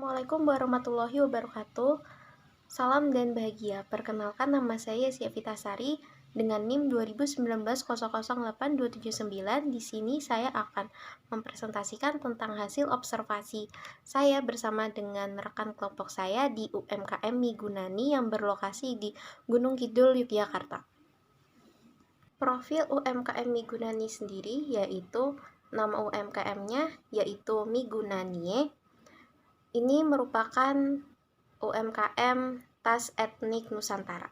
Assalamualaikum warahmatullahi wabarakatuh. Salam dan bahagia. Perkenalkan, nama saya Siavita Sari dengan NIM 2019008279. Di sini saya akan mempresentasikan tentang hasil observasi saya bersama dengan rekan kelompok saya di UMKM Migunani yang berlokasi di Gunung Kidul, Yogyakarta. Profil UMKM Migunani sendiri yaitu nama UMKM-nya yaitu Migunanie. Ini merupakan UMKM tas etnik Nusantara.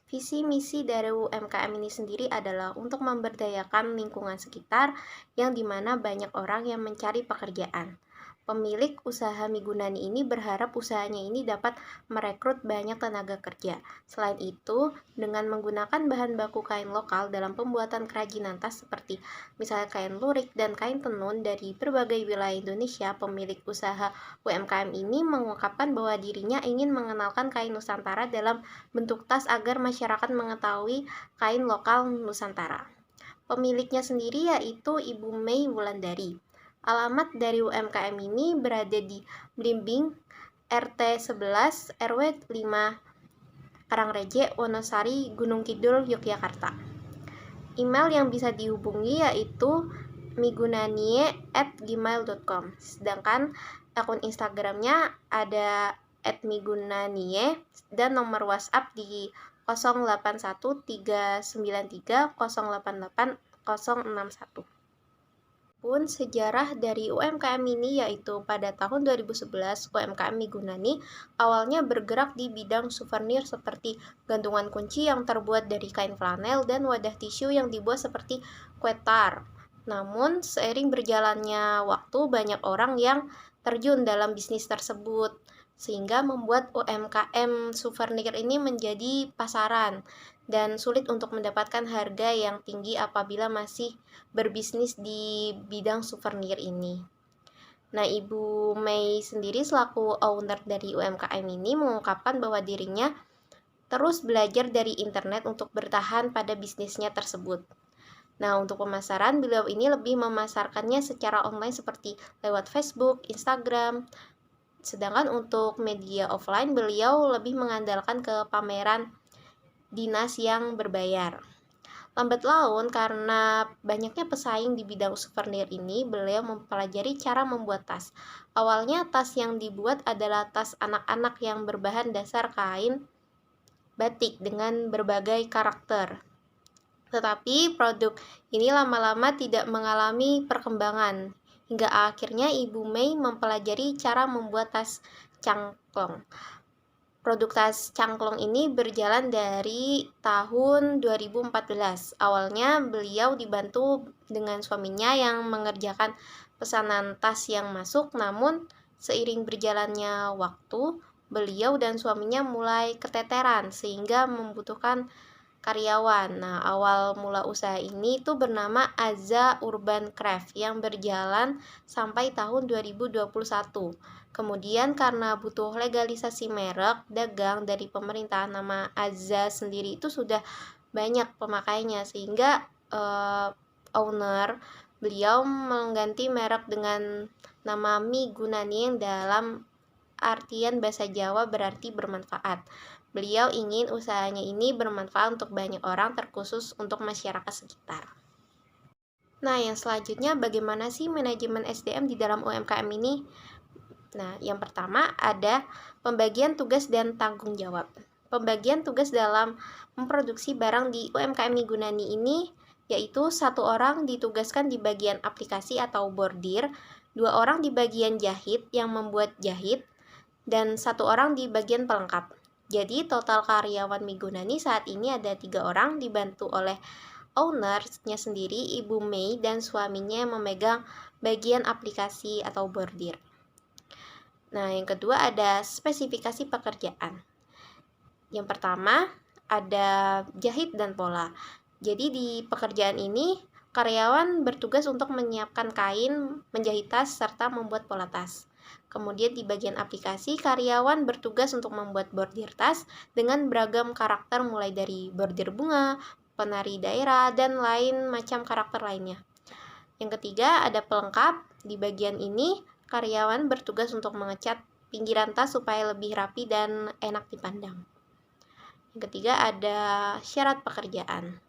Visi misi dari UMKM ini sendiri adalah untuk memberdayakan lingkungan sekitar yang dimana banyak orang yang mencari pekerjaan. Pemilik usaha Migunani ini berharap usahanya ini dapat merekrut banyak tenaga kerja. Selain itu, dengan menggunakan bahan baku kain lokal dalam pembuatan kerajinan tas seperti misalnya kain lurik dan kain tenun dari berbagai wilayah Indonesia, pemilik usaha UMKM ini mengungkapkan bahwa dirinya ingin mengenalkan kain Nusantara dalam bentuk tas agar masyarakat mengetahui kain lokal Nusantara. Pemiliknya sendiri yaitu Ibu Mei Wulandari. Alamat dari UMKM ini berada di Blimbing, RT 11, RW 5, Karangreje, Wonosari, Gunung Kidul, Yogyakarta. Email yang bisa dihubungi yaitu migunanie@gmail.com. Sedangkan akun Instagramnya ada @migunanie dan nomor WhatsApp di 081393088061. Pun sejarah dari UMKM ini yaitu pada tahun 2011 UMKM Migunani awalnya bergerak di bidang souvenir seperti gantungan kunci yang terbuat dari kain flanel dan wadah tisu yang dibuat seperti kue tar. Namun seiring berjalannya waktu banyak orang yang terjun dalam bisnis tersebut sehingga membuat UMKM souvenir ini menjadi pasaran dan sulit untuk mendapatkan harga yang tinggi apabila masih berbisnis di bidang souvenir ini. Nah, Ibu Mei sendiri selaku owner dari UMKM ini mengungkapkan bahwa dirinya terus belajar dari internet untuk bertahan pada bisnisnya tersebut. Nah, untuk pemasaran, beliau ini lebih memasarkannya secara online seperti lewat Facebook, Instagram. Sedangkan untuk media offline, beliau lebih mengandalkan ke pameran dinas yang berbayar. Lambat laun, karena banyaknya pesaing di bidang souvenir ini, beliau mempelajari cara membuat tas. Awalnya tas yang dibuat adalah tas anak-anak yang berbahan dasar kain batik dengan berbagai karakter. Tetapi produk ini lama-lama tidak mengalami perkembangan, hingga akhirnya Ibu Mei mempelajari cara membuat tas cangklong. Produk tas cangklong ini berjalan dari tahun 2014. Awalnya beliau dibantu dengan suaminya yang mengerjakan pesanan tas yang masuk, namun seiring berjalannya waktu, beliau dan suaminya mulai keteteran sehingga membutuhkan karyawan. Nah, awal mula usaha ini itu bernama Azza Urban Craft yang berjalan sampai tahun 2021. Kemudian karena butuh legalisasi merek dagang dari pemerintah, nama Azza sendiri itu sudah banyak pemakainya sehingga owner beliau mengganti merek dengan nama Migunani yang dalam artian bahasa Jawa berarti bermanfaat. Beliau ingin usahanya ini bermanfaat untuk banyak orang, terkhusus untuk masyarakat sekitar. Nah, yang selanjutnya bagaimana sih manajemen SDM di dalam UMKM ini? Nah, yang pertama ada pembagian tugas dan tanggung jawab. Pembagian tugas dalam memproduksi barang di UMKM Migunani ini yaitu 1 orang ditugaskan di bagian aplikasi atau bordir, 2 orang di bagian jahit yang membuat jahit, dan 1 orang di bagian pelengkap. Jadi total karyawan Migunani saat ini ada 3 orang dibantu oleh ownernya sendiri, Ibu Mei dan suaminya yang memegang bagian aplikasi atau bordir. Nah, yang kedua ada spesifikasi pekerjaan. Yang pertama ada jahit dan pola. Jadi di pekerjaan ini karyawan bertugas untuk menyiapkan kain, menjahit tas, serta membuat pola tas. Kemudian di bagian aplikasi, karyawan bertugas untuk membuat bordir tas dengan beragam karakter mulai dari bordir bunga, penari daerah, dan lain macam karakter lainnya. Yang ketiga ada pelengkap. Di bagian ini karyawan bertugas untuk mengecat pinggiran tas supaya lebih rapi dan enak dipandang. Yang ketiga ada syarat pekerjaan.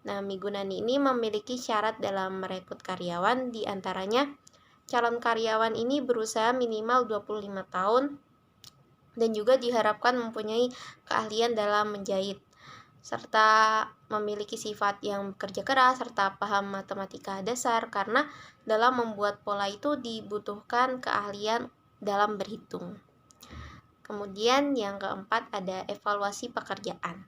Nah, Migunani ini memiliki syarat dalam merekrut karyawan, diantaranya calon karyawan ini berusaha minimal 25 tahun dan juga diharapkan mempunyai keahlian dalam menjahit, serta memiliki sifat yang bekerja keras serta paham matematika dasar, karena dalam membuat pola itu dibutuhkan keahlian dalam berhitung. Kemudian yang keempat ada evaluasi pekerjaan.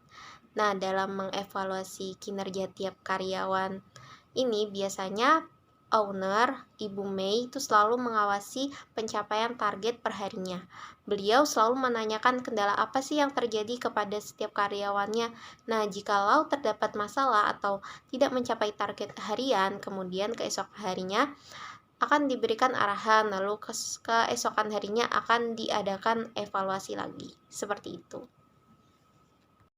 Nah, dalam mengevaluasi kinerja tiap karyawan ini biasanya owner, Ibu Mei, itu selalu mengawasi pencapaian target per harinya. Beliau selalu menanyakan kendala apa sih yang terjadi kepada setiap karyawannya. Nah, jikalau terdapat masalah atau tidak mencapai target harian, kemudian keesok harinya akan diberikan arahan, lalu keesokan harinya akan diadakan evaluasi lagi. Seperti itu.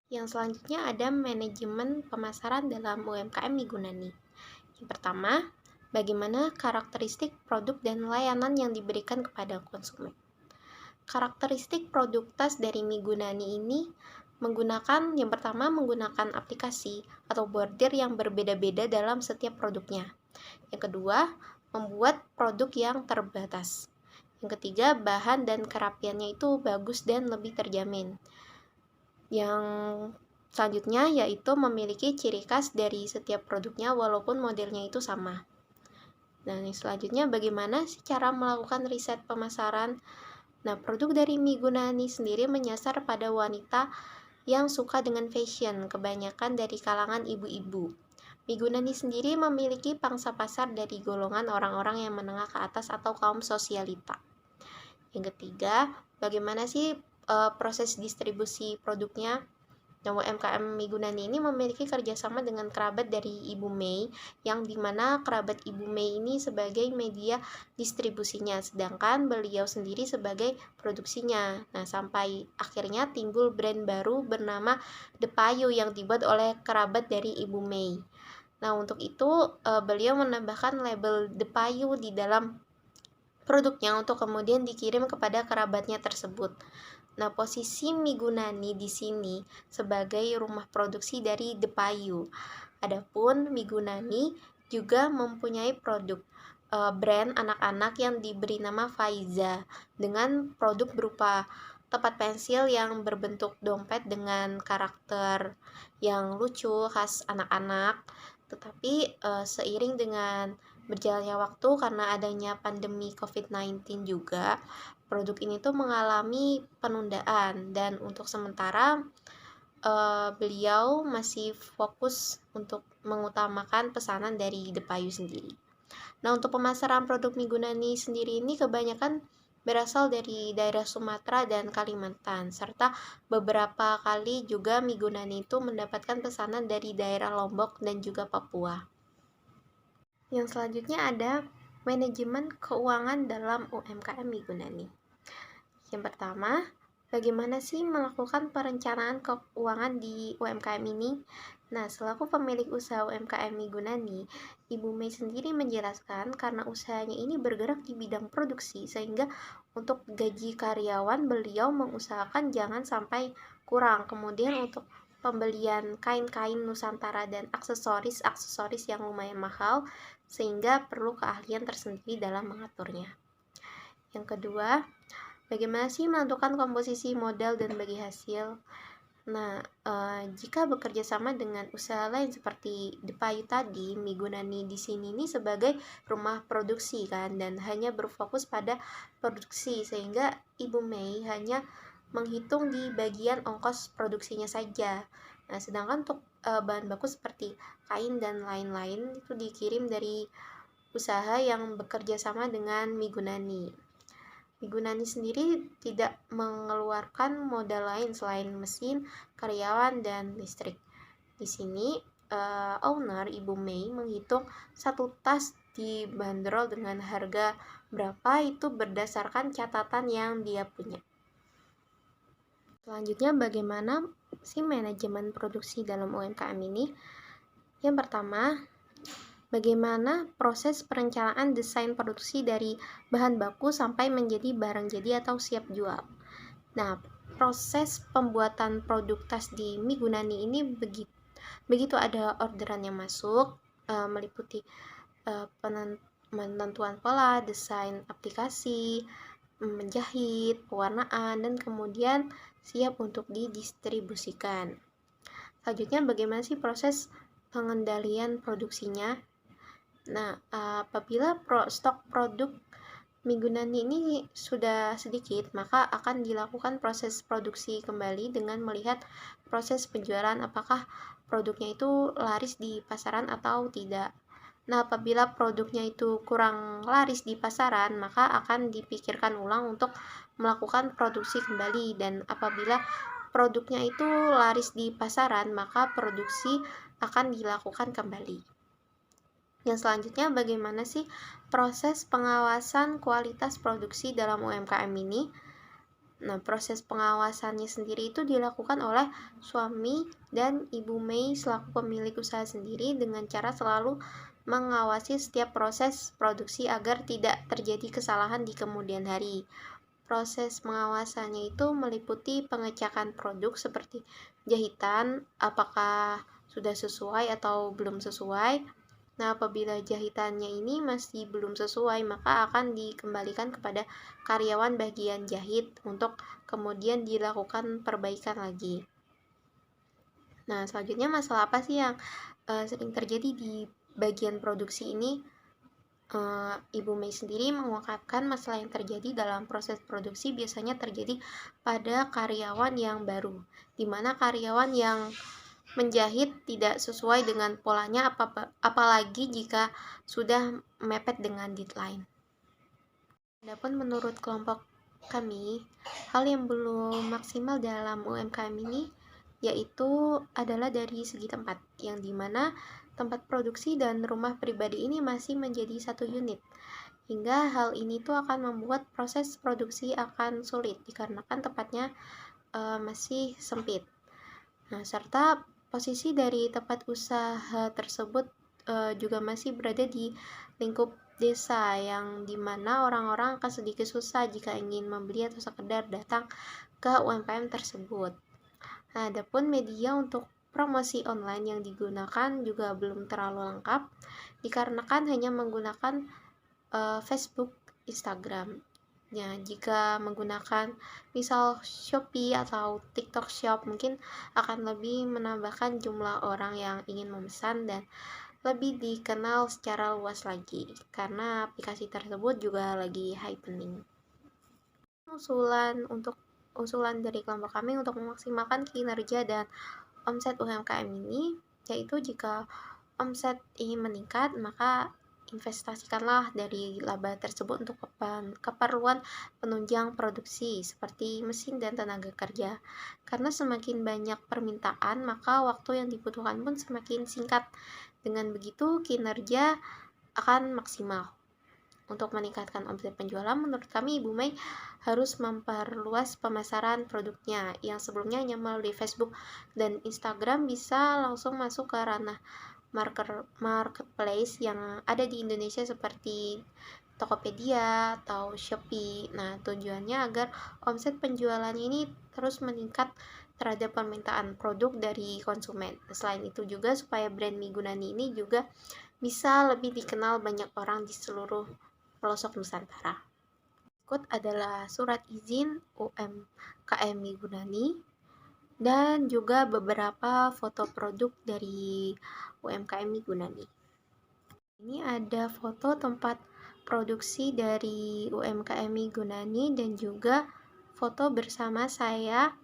Yang selanjutnya ada manajemen pemasaran dalam UMKM Migunani. Yang pertama, bagaimana karakteristik produk dan layanan yang diberikan kepada konsumen. Karakteristik produk tas dari Migunani ini yang pertama menggunakan aplikasi atau bordir yang berbeda-beda dalam setiap produknya. Yang kedua, membuat produk yang terbatas. Yang ketiga, bahan dan kerapiannya itu bagus dan lebih terjamin. Yang selanjutnya yaitu memiliki ciri khas dari setiap produknya walaupun modelnya itu sama. Dan yang selanjutnya bagaimana sih cara melakukan riset pemasaran? Nah, produk dari Migunani sendiri menyasar pada wanita yang suka dengan fashion, kebanyakan dari kalangan ibu-ibu. Migunani sendiri memiliki pangsa pasar dari golongan orang-orang yang menengah ke atas atau kaum sosialita. Yang ketiga, bagaimana sih proses distribusi produknya? Nah, UMKM Migunani ini memiliki kerjasama dengan kerabat dari Ibu Mei, yang dimana kerabat Ibu Mei ini sebagai media distribusinya, sedangkan beliau sendiri sebagai produksinya. Nah, sampai akhirnya timbul brand baru bernama Depayu yang dibuat oleh kerabat dari Ibu Mei. Nah, untuk itu beliau menambahkan label Depayu di dalam produknya untuk kemudian dikirim kepada kerabatnya tersebut. Nah, posisi Migunani di sini sebagai rumah produksi dari Depayu. Adapun Migunani juga mempunyai produk brand anak-anak yang diberi nama Faiza dengan produk berupa tempat pensil yang berbentuk dompet dengan karakter yang lucu khas anak-anak. Tetapi seiring dengan berjalannya waktu karena adanya pandemi COVID-19 juga, produk ini tuh mengalami penundaan, dan untuk sementara beliau masih fokus untuk mengutamakan pesanan dari Depayu sendiri. Nah, untuk pemasaran produk Migunani sendiri ini kebanyakan berasal dari daerah Sumatera dan Kalimantan, serta beberapa kali juga Migunani itu mendapatkan pesanan dari daerah Lombok dan juga Papua. Yang selanjutnya ada manajemen keuangan dalam UMKM Migunani. Yang pertama, bagaimana sih melakukan perencanaan keuangan di UMKM ini? Nah, selaku pemilik usaha UMKM Migunani, Ibu Mei sendiri menjelaskan karena usahanya ini bergerak di bidang produksi, sehingga untuk gaji karyawan beliau mengusahakan jangan sampai kurang. Kemudian untuk pembelian kain-kain Nusantara dan aksesoris yang lumayan mahal, sehingga perlu keahlian tersendiri dalam mengaturnya. Yang kedua, bagaimana sih menentukan komposisi modal dan bagi hasil? Nah, jika bekerja sama dengan usaha lain seperti Depayu tadi, Migunani di sini ini sebagai rumah produksi kan, dan hanya berfokus pada produksi, sehingga Ibu Mei hanya menghitung di bagian ongkos produksinya saja. Nah, sedangkan untuk bahan baku seperti kain dan lain-lain itu dikirim dari usaha yang bekerja sama dengan Migunani. Migunani sendiri tidak mengeluarkan modal lain selain mesin, karyawan, dan listrik. Di sini, owner Ibu Mei menghitung satu tas dibanderol dengan harga berapa itu berdasarkan catatan yang dia punya. Selanjutnya, bagaimana sih manajemen produksi dalam UMKM ini? Yang pertama, bagaimana proses perencanaan desain produksi dari bahan baku sampai menjadi barang jadi atau siap jual. Nah, proses pembuatan produk tas di Migunani ini begitu ada orderan yang masuk, meliputi penentuan pola, desain aplikasi, menjahit, pewarnaan, dan kemudian siap untuk didistribusikan. Selanjutnya, bagaimana sih proses pengendalian produksinya? Nah, apabila stok produk Migunani ini sudah sedikit, maka akan dilakukan proses produksi kembali dengan melihat proses penjualan apakah produknya itu laris di pasaran atau tidak. Nah, apabila produknya itu kurang laris di pasaran, maka akan dipikirkan ulang untuk melakukan produksi kembali, dan apabila produknya itu laris di pasaran, maka produksi akan dilakukan kembali. Yang selanjutnya, bagaimana sih proses pengawasan kualitas produksi dalam UMKM ini? Nah, proses pengawasannya sendiri itu dilakukan oleh suami dan Ibu Mei selaku pemilik usaha sendiri dengan cara selalu mengawasi setiap proses produksi agar tidak terjadi kesalahan di kemudian hari. Proses pengawasannya itu meliputi pengecekan produk seperti jahitan, apakah sudah sesuai atau belum sesuai. Nah, apabila jahitannya ini masih belum sesuai, maka akan dikembalikan kepada karyawan bagian jahit untuk kemudian dilakukan perbaikan lagi. Nah, selanjutnya masalah apa sih yang sering terjadi di bagian produksi ini? Ibu Mei sendiri mengungkapkan masalah yang terjadi dalam proses produksi biasanya terjadi pada karyawan yang baru, di mana karyawan yang menjahit tidak sesuai dengan polanya, apalagi jika sudah mepet dengan deadline. Adapun menurut kelompok kami, hal yang belum maksimal dalam UMKM ini yaitu adalah dari segi tempat, yang dimana tempat produksi dan rumah pribadi ini masih menjadi satu unit, hingga hal ini tuh akan membuat proses produksi akan sulit dikarenakan tempatnya masih sempit. Nah, serta posisi dari tempat usaha tersebut juga masih berada di lingkup desa, yang dimana orang-orang akan sedikit susah jika ingin membeli atau sekedar datang ke UMKM tersebut. Nah, adapun media untuk promosi online yang digunakan juga belum terlalu lengkap dikarenakan hanya menggunakan Facebook, Instagram. Ya, jika menggunakan misal Shopee atau TikTok Shop, mungkin akan lebih menambahkan jumlah orang yang ingin memesan dan lebih dikenal secara luas lagi, karena aplikasi tersebut juga lagi happening. Usulan dari kelompok kami untuk memaksimalkan kinerja dan omset UMKM ini, yaitu jika omset ingin meningkat, maka investasikanlah dari laba tersebut untuk keperluan penunjang produksi seperti mesin dan tenaga kerja. Karena semakin banyak permintaan, maka waktu yang dibutuhkan pun semakin singkat. Dengan begitu, kinerja akan maksimal. Untuk meningkatkan omset penjualan, menurut kami Ibu Mei harus memperluas pemasaran produknya yang sebelumnya hanya melalui Facebook dan Instagram, bisa langsung masuk ke ranah marketplace yang ada di Indonesia seperti Tokopedia atau Shopee. Nah, tujuannya agar omset penjualan ini terus meningkat terhadap permintaan produk dari konsumen. Selain itu juga supaya brand Migunani ini juga bisa lebih dikenal banyak orang di seluruh pelosok Nusantara. Berikut adalah surat izin UMKM Migunani dan juga beberapa foto produk dari UMKM Migunani. Ini ada foto tempat produksi dari UMKM Migunani dan juga foto bersama saya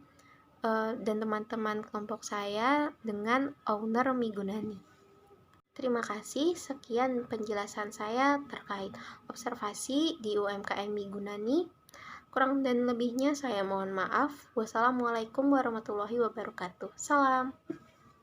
dan teman-teman kelompok saya dengan owner Migunani. Terima kasih, sekian penjelasan saya terkait observasi di UMKM Migunani. Kurang dan lebihnya saya mohon maaf. Wassalamualaikum warahmatullahi wabarakatuh. Salam.